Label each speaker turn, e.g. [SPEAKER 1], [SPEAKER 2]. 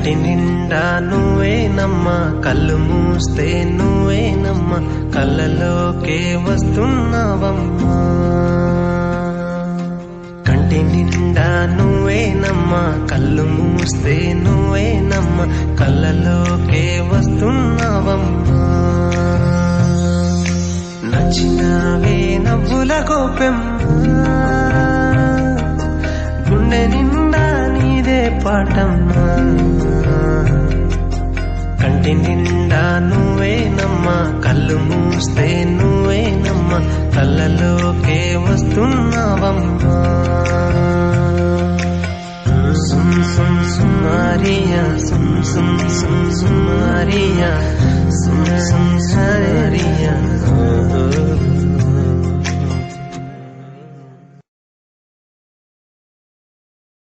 [SPEAKER 1] కంటి నిండా నువ్వేనమ్మా, కళ్ళు మూస్తే నువ్వేనమ్మా, కళ్ళలోకే వస్తున్నావమ్మా. కంటి నిండా నువ్వేనమ్మా, కళ్ళు మూస్తే నువ్వేనమ్మా, కళ్ళలోకే వస్తున్నావమ్మా. నచ్చినావే నవ్వుల గోపెమ్మా, గుండె నిండా నీదే పాటమ్మా. కంటి నిండా నువ్వేనమ్మా, కళ్ళు మూస్తే నువ్వేనమ్మా, కళ్ళలోకే వస్తున్నావమ్మా. సుమ్ సుమ్ సుమారియా, సుమ్ సుమ్ సుమ్ సుమారియా, సుమ్ సుమ్ సుమారియా.